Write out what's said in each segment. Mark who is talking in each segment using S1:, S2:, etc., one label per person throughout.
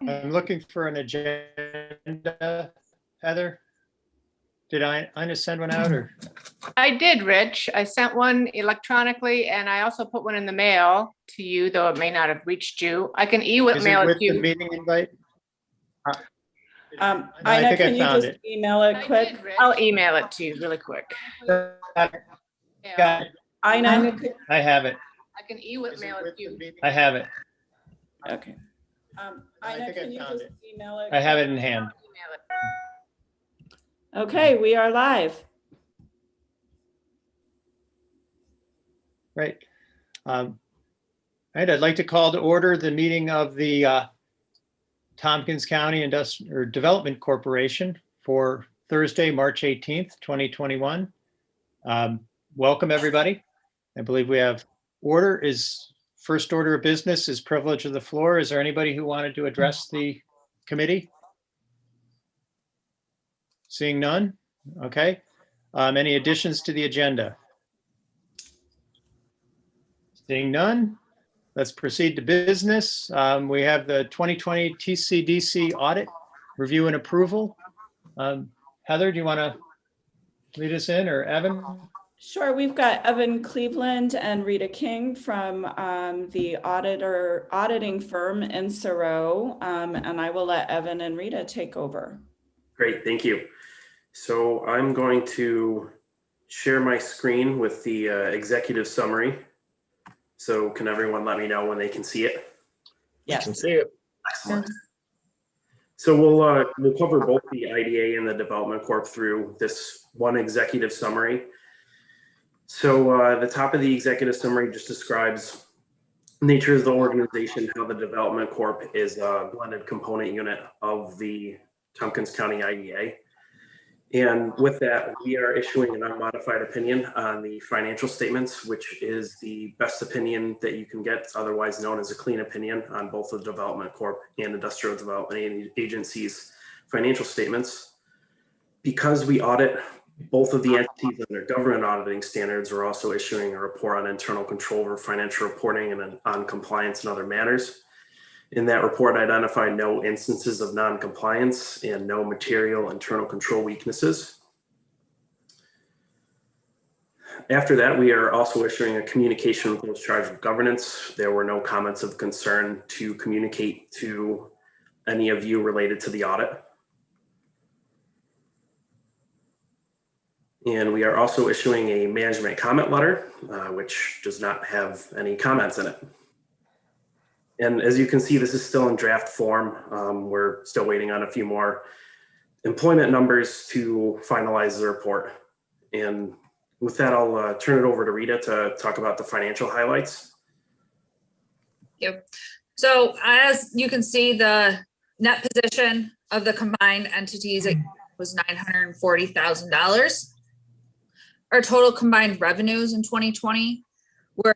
S1: I'm looking for an agenda, Heather. Did Ina send one out or?
S2: I did, Rich. I sent one electronically and I also put one in the mail to you, though it may not have reached you. I can
S1: Is it
S2: email it
S1: with
S2: to
S1: the
S2: you.
S1: meeting invite?
S3: Ina,
S1: think I
S3: can you
S1: found
S3: just
S1: it.
S3: email it
S2: I
S3: quick?
S2: did, Rich. I'll email it to you really quick.
S1: Got it.
S3: Ina?
S1: I have it.
S2: I can email it to you.
S1: I have it.
S3: Okay.
S1: I
S3: Ina,
S1: think I
S3: can you
S1: found
S3: just
S1: it.
S3: email it?
S1: I have it in hand.
S2: Email it.
S3: Okay, we are live.
S1: Right. Right, I'd like to call to order the meeting of the Tompkins County Industrial Development Corporation for Thursday, March 18th, 2021. Welcome, everybody. I believe we have first order of business is privilege of the floor. Is there anybody who wanted to address the committee? Seeing none? Okay. Any additions to the agenda? Seeing none, let's proceed to business. We have the 2020 TCDC audit review and approval. Heather, do you want to lead us in, or Evan?
S3: Sure, we've got Evan Cleveland and Rita King from the auditing firm in Soro, and I will let Evan and Rita take over.
S4: Great, thank you. So I'm going to share my screen with the executive summary. So can everyone let me know when they can see it?
S3: Yes.
S5: I can see it.
S4: Excellent. So we'll cover both the IDA and the Development Corp through this one executive summary. So the top of the executive summary just describes the nature of the organization, how the Development Corp is a blended component unit of the Tompkins County IDA. And with that, we are issuing an unmodified opinion on the financial statements, which is the best opinion that you can get, otherwise known as a clean opinion on both the Development Corp and Industrial Development Agency's financial statements. Because we audit both of the entities under government auditing standards, we're also issuing a report on internal control over financial reporting and on compliance and other matters. In that report, identified no instances of non-compliance and no material internal control weaknesses. After that, we are also issuing a communication with those charged with governance. There were no comments of concern to communicate to any of you related to the audit. And we are also issuing a management comment letter, which does not have any comments in it. And as you can see, this is still in draft form. We're still waiting on a few more employment numbers to finalize the report. And with that, I'll turn it over to Rita to talk about the financial highlights.
S6: Yep. So as you can see, the net position of the combined entities was $940,000. Our total combined revenues in 2020 were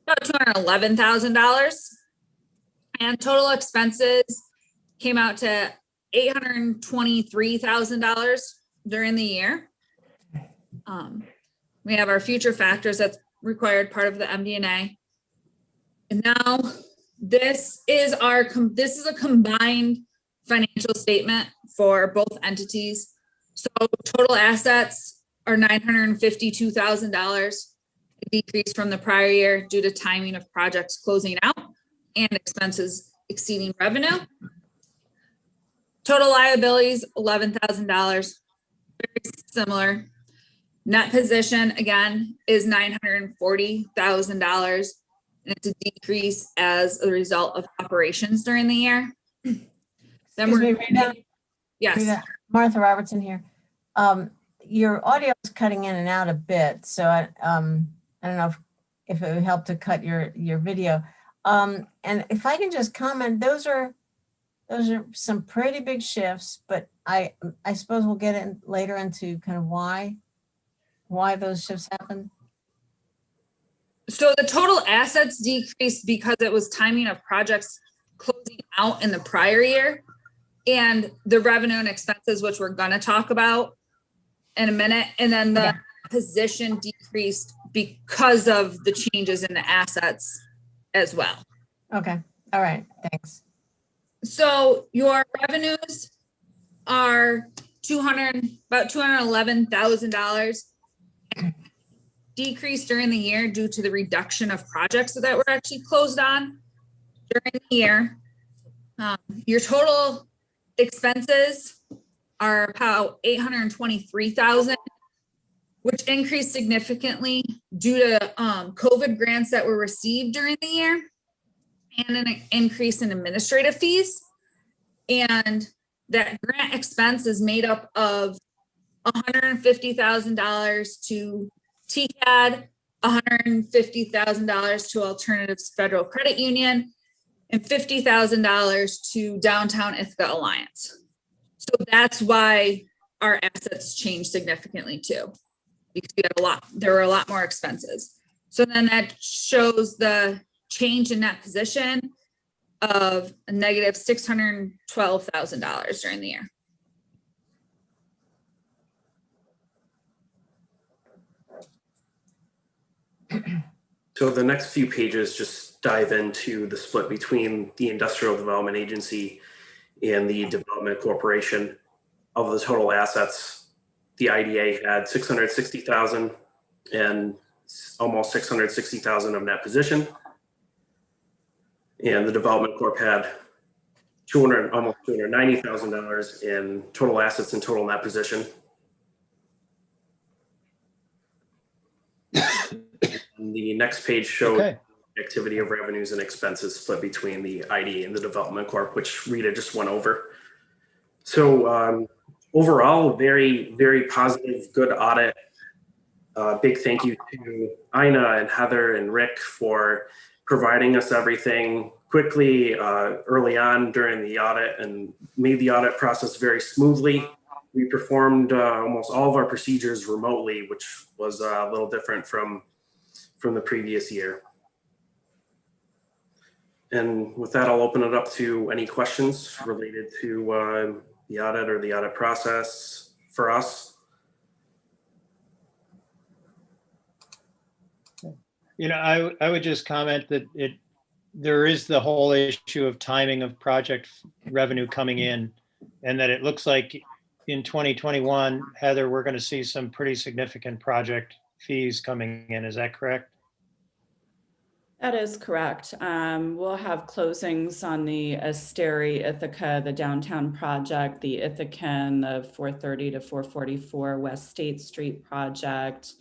S6: about $211,000, and total expenses came out to $823,000 during the year. We have our future factors that's required part of the MD&A. And now this is a combined financial statement for both entities. So total assets are $952,000. Decrease from the prior year due to timing of projects closing out and expenses exceeding revenue. Total liabilities, $11,000, very similar. Net position, again, is $940,000, and it's a decrease as a result of operations during the year. Then we're,
S7: Rita?
S6: yes.
S7: Rita, Martha Robertson here. Your audio is cutting in and out a bit, so I don't know if it would help to cut your video. And if I can just comment, those are some pretty big shifts, but I suppose we'll get in later into kind of why those shifts happen.
S6: So the total assets decreased because it was timing of projects closing out in the prior year, and the revenue and expenses, which we're going to talk about in a minute. And then the position decreased because of the changes in the assets as well.
S7: Okay. All right. Thanks.
S6: So your revenues are about $211,000 decreased during the year due to the reduction of projects that were actually closed on during the year. Your total expenses are about $823,000, which increased significantly due to COVID grants that were received during the year and an increase in administrative fees. And that grant expense is made up of $150,000 to TCAD, $150,000 to Alternatives Federal Credit Union, and $50,000 to Downtown Ithaca Alliance. So that's why our assets changed significantly too, because we had there were a lot more expenses. So then that shows the change in that position of a negative $612,000 during the year.
S4: So the next few pages just dive into the split between the Industrial Development Agency and the Development Corporation. Of the total assets, the IDA had 660,000 and almost 660,000 of net position. And the Development Corp had almost $290,000 in total assets and total net position. And the next page showed activity of revenues and expenses split between the IDA and the Development Corp, which Rita just went over. So overall, very, very positive, good audit. Big thank you to Ina and Heather and Rick for providing us everything quickly early on during the audit and made the audit process very smoothly. We performed almost all of our procedures remotely, which was a little different from the previous year. And with that, I'll open it up to any questions related to the audit or the audit process for us.
S1: You know, I would just comment that there is the whole issue of timing of project revenue coming in, and that it looks like in 2021, Heather, we're going to see some pretty significant project fees coming in. Is that correct?
S3: That is correct. We'll have closings on the Asteri Ithaca, the downtown project, the Ithacan, the 430 to 444 West State Street project,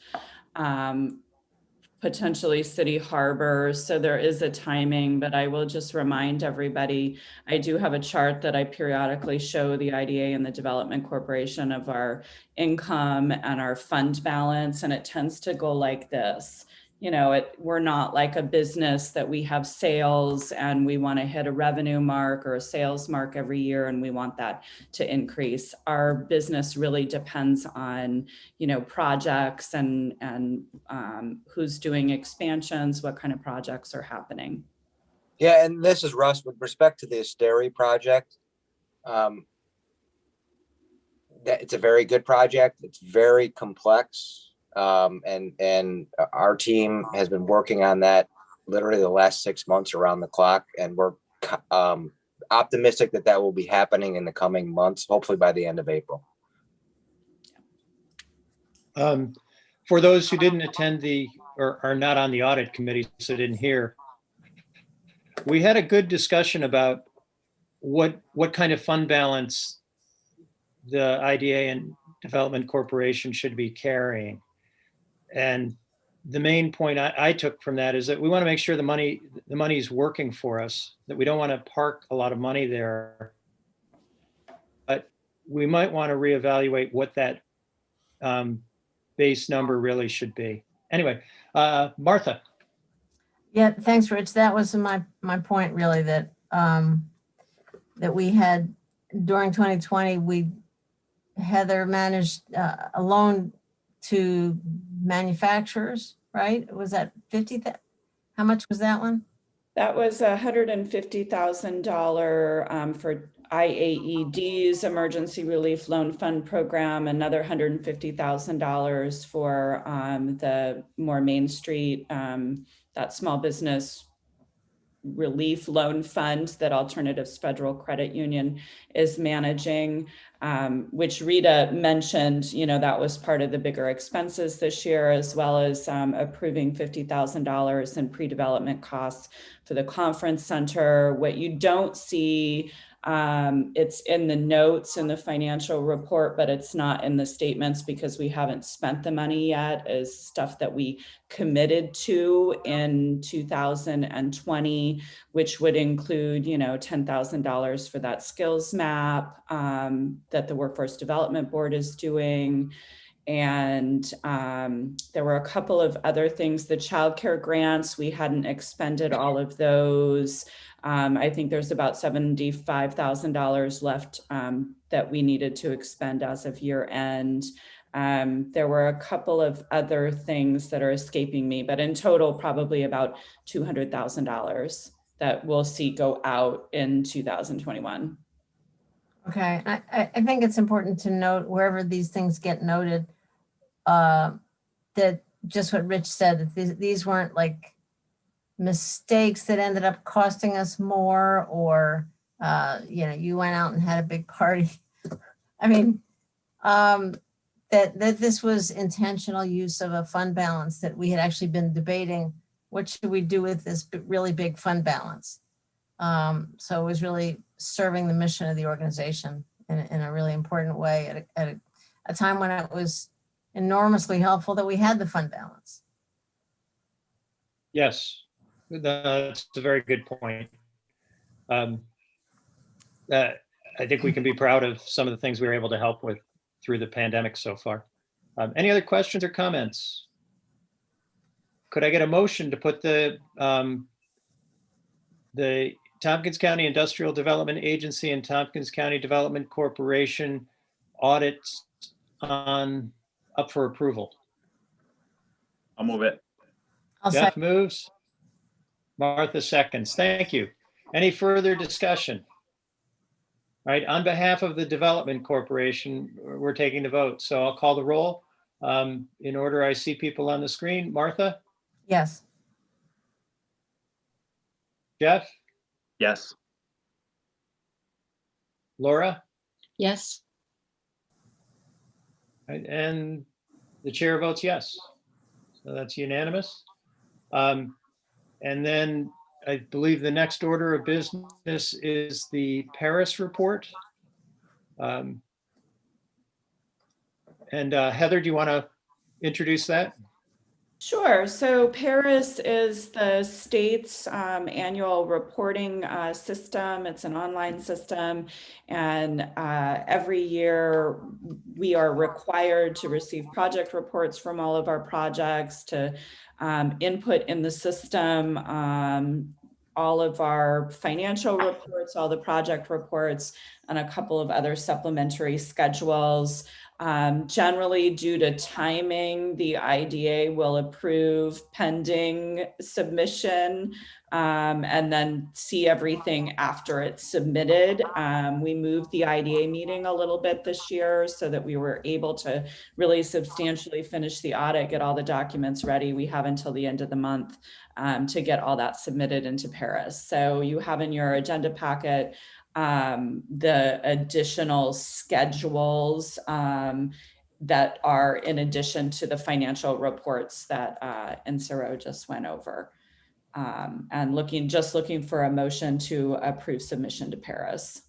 S3: potentially City Harbor. So there is a timing, but I will just remind everybody, I do have a chart that I periodically show the IDA and the Development Corporation of our income and our fund balance, and it tends to go like this. You know, we're not like a business that we have sales and we want to hit a revenue mark or a sales mark every year and we want that to increase. Our business really depends on, you know, projects and who's doing expansions, what kind of projects are happening.
S5: Yeah, and this is Russ. With respect to the Asteri project, it's a very good project. It's very complex. And our team has been working on that literally the last 6 months around the clock, and we're optimistic that that will be happening in the coming months, hopefully by the end of April.
S1: For those who didn't attend or are not on the audit committee, so didn't hear, we had a good discussion about what kind of fund balance the IDA and Development Corporation should be carrying. And the main point I took from that is that we want to make sure the money is working for us, that we don't want to park a lot of money there. But we might want to reevaluate what that base number really should be. Anyway, Martha.
S7: Yeah, thanks, Rich. That was my point, really, that that we had during 2020, Heather managed a loan to manufacturers, right? Was that 50? How much was that one?
S3: That was $150,000 for IAED's Emergency Relief Loan Fund Program, another $150,000 for the more Main Street, that small business relief loan fund that Alternatives Federal Credit Union is managing, which Rita mentioned, that was part of the bigger expenses this year, as well as approving $50,000 in pre-development costs for the conference center. What you don't see, it's in the notes in the financial report, but it's not in the statements because we haven't spent the money yet, is stuff that we committed to in 2020, which would include, $10,000 for that skills map that the Workforce Development Board is doing. And there were a couple of other things, the childcare grants, we hadn't expended all of those. I think there's about $75,000 left that we needed to expend as of year end. There were a couple of other things that are escaping me, but in total, probably about $200,000 that we'll see go out in 2021.
S7: Okay, I think it's important to note wherever these things get noted, that just what Rich said, that these weren't like mistakes that ended up costing us more, or, you went out and had a big party. I mean, that this was intentional use of a fund balance that we had actually been debating. What should we do with this really big fund balance? So it was really serving the mission of the organization in a really important way at a time when it was enormously helpful that we had the fund balance.
S1: Yes, that's a very good point. I think we can be proud of some of the things we were able to help with through the pandemic so far. Any other questions or comments? Could I get a motion to put the Tompkins County Industrial Development Agency and Tompkins County Development Corporation audits up for approval?
S8: I'll move it.
S7: I'll say,
S1: Jeff moves. Martha seconds. Thank you. Any further discussion? All right, on behalf of the Development Corporation, we're taking the vote. So I'll call the roll. In order I see people on the screen. Martha?
S7: yes.
S1: Jeff?
S8: Yes.
S1: Laura?
S9: Yes.
S1: Right, and the chair votes yes. So that's unanimous. And then I believe the next order of business is the Paris report. And Heather, do you want to introduce that?
S3: Sure. So Paris is the state's annual reporting system. It's an online system. And every year we are required to receive project reports from all of our projects, to input in the system all of our financial reports, all the project reports, and a couple of other supplementary schedules. Generally, due to timing, the IDA will approve pending submission and then see everything after it's submitted. We moved the IDA meeting a little bit this year so that we were able to really substantially finish the audit, get all the documents ready. We have until the end of the month to get all that submitted into Paris. So you have in your agenda packet the additional schedules that are in addition to the financial reports that Insero just went over. And just looking for a motion to approve submission to Paris.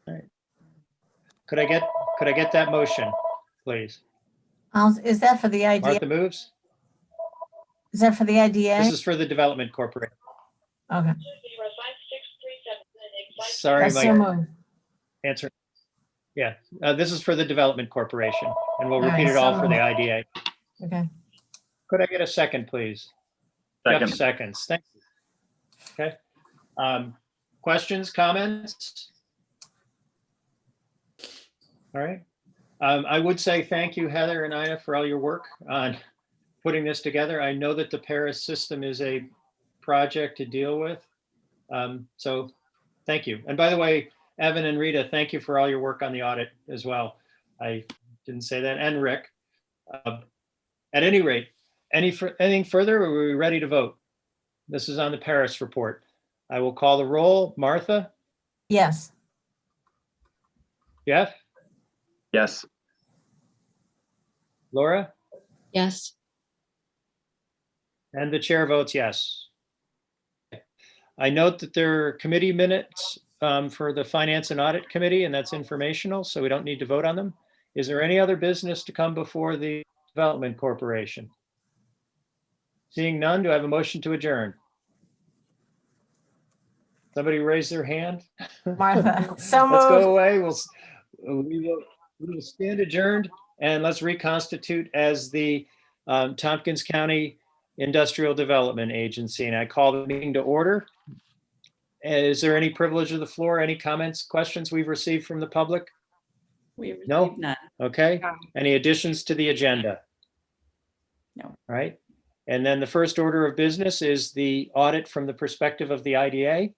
S1: All right. Could I get that motion, please?
S7: Is that for the IDA?
S1: Martha moves.
S7: Is that for the IDA?
S1: This is for the Development Corporation.
S7: Okay.
S1: Sorry,
S7: That's so
S1: my
S7: moved.
S1: answer. Yeah, this is for the Development Corporation, and we'll
S7: All right,
S1: repeat it all
S7: so
S1: for the IDA.
S7: Okay.
S1: Could I get a second, please?
S8: Second.
S1: Jeff seconds. Thank you. Okay. Questions, comments? All right. I would say thank you, Heather and Ina, for all your work on putting this together. I know that the Paris system is a project to deal with. So thank you. And by the way, Evan and Rita, thank you for all your work on the audit as well. I didn't say that. And Rick. At any rate, anything further, or are we ready to vote? This is on the Paris report. I will call the roll. Martha,
S7: Yes.
S1: Jeff,
S8: Yes.
S1: Laura,
S9: Yes.
S1: and the chair votes yes. I note that there are committee minutes for the Finance and Audit Committee, and that's informational, so we don't need to vote on them. Is there any other business to come before the Development Corporation? Seeing none, do I have a motion to adjourn? Somebody raise their hand?
S7: Martha, so
S1: Let's
S7: moved.
S1: go away. We will stand adjourned, and let's reconstitute as the Tompkins County Industrial Development Agency. And I call the meeting to order. Is there any privilege of the floor? Any comments, questions we've received from the public?
S3: We
S1: No?
S3: received none.
S1: Okay.
S2: No.
S1: Any additions to the agenda?
S3: No.
S1: All right. And then the first order of business is the audit from the perspective of the IDA.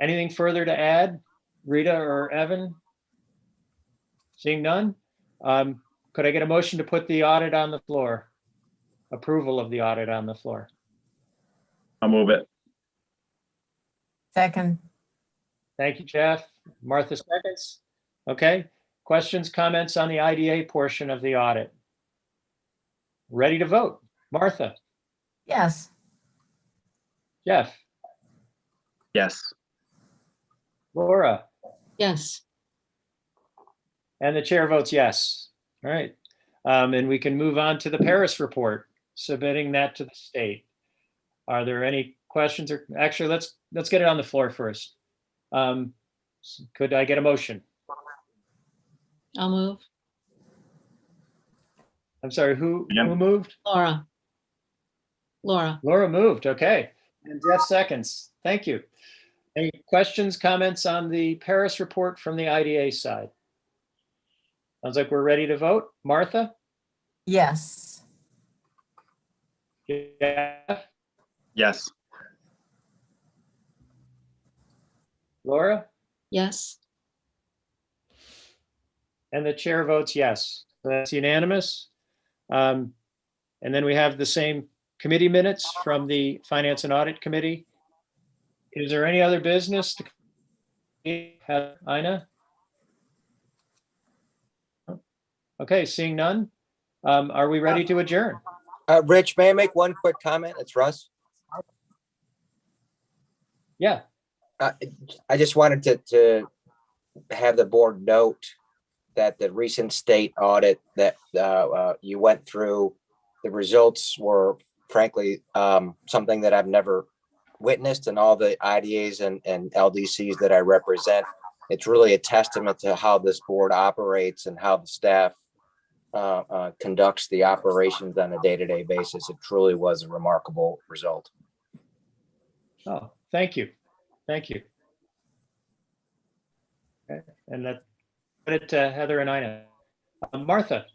S1: Anything further to add, Rita or Evan? Seeing none, could I get a motion to put the audit on the floor? Approval of the audit on the floor.
S8: I'll move it.
S7: Second.
S1: Thank you, Jeff. Martha seconds. Okay. Questions, comments on the IDA portion of the audit? Ready to vote. Martha,
S7: Yes.
S1: Jeff,
S8: Yes.
S1: Laura,
S9: Yes.
S1: and the chair votes yes. All right. And we can move on to the Paris report, submitting that to the state. Are there any questions, or actually let's get it on the floor first. Could I get a motion?
S9: I'll move.
S1: I'm sorry, who
S8: Yeah.
S1: moved?
S9: Laura. Laura.
S1: Laura moved, okay. And Jeff seconds. Thank you. Any questions, comments on the Paris report from the IDA side? Sounds like we're ready to vote. Martha?
S7: Yes.
S1: Jeff?
S8: Yes.
S1: Laura?
S9: Yes.
S1: And the chair votes yes. So that's unanimous. And then we have the same committee minutes from the Finance and Audit Committee. Is there any other business to have, Ina? Okay, seeing none. Are we ready to adjourn?
S5: Rich, may I make one quick comment? It's Russ.
S1: Yeah,
S5: I just wanted to have the board note that the recent state audit that you went through, the results were frankly something that I've never witnessed in all the IDAs and LDCs that I represent. It's really a testament to how this board operates and how the staff conducts the operations on a day-to-day basis. It truly was a remarkable result.
S1: oh, thank you. Thank you. Okay, and that credit to Heather and Ina. Martha?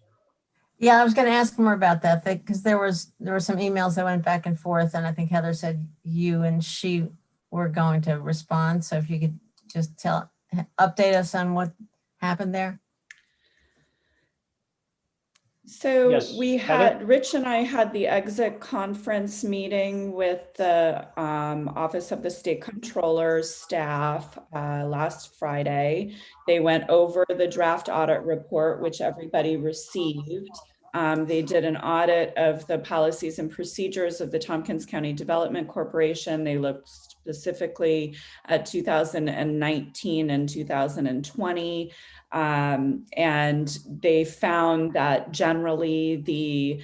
S7: Yeah, I was going to ask more about that because there were some emails that went back and forth, and I think Heather said you and she were going to respond. So if you could just update us on what happened there.
S3: So
S1: Yes,
S3: we
S1: Heather?
S3: had, Rich and I had the exit conference meeting with the Office of the State Comptroller's staff last Friday. They went over the draft audit report, which everybody received. They did an audit of the policies and procedures of the Tompkins County Development Corporation. They looked specifically at 2019 and 2020. And they found that generally the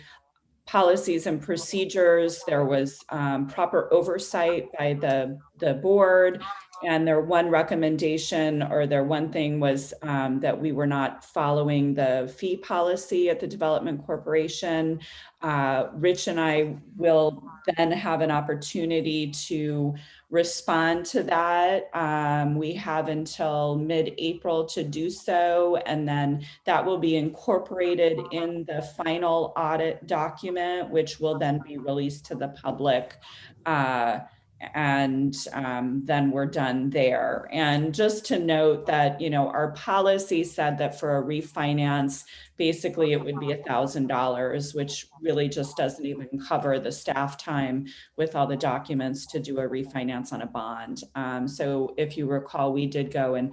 S3: policies and procedures, there was proper oversight by the board. And their one recommendation or their one thing was that we were not following the fee policy at the Development Corporation. Rich and I will then have an opportunity to respond to that. We have until mid-April to do so, and then that will be incorporated in the final audit document, which will then be released to the public. then we're done there. And just to note that, you know, our policy said that for a refinance, basically it would be $1,000, which really just doesn't even cover the staff time with all the documents to do a refinance on a bond. So if you recall, we did go and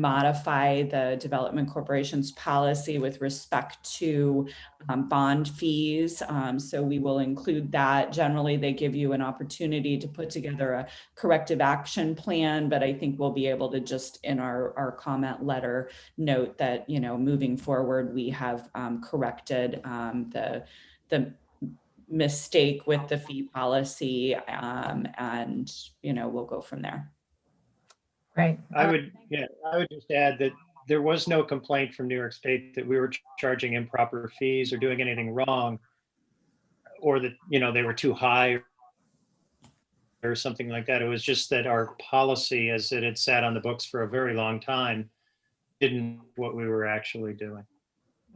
S3: modify the Development Corporation's policy with respect to bond fees. So we will include that. Generally, they give you an opportunity to put together a corrective action plan, but I think we'll be able to just in our comment letter note that, you know, moving forward, we have corrected the mistake with the fee policy, and, you know, we'll go from there.
S7: Great.
S1: I would just add that there was no complaint from New York State that we were charging improper fees or doing anything wrong, or that, you know, they were too high or something like that. It was just that our policy, as it had sat on the books for a very long time, didn't what we were actually doing.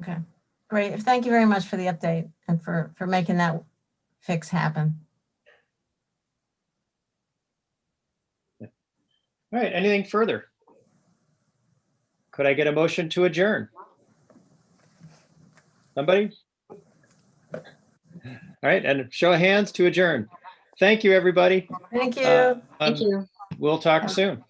S7: Okay, great. Thank you very much for the update and for making that fix happen.
S1: All right, anything further? Could I get a motion to adjourn? Somebody? All right, and a show of hands to adjourn. Thank you, everybody.
S7: Thank you.
S9: Thank you.
S1: We'll talk soon.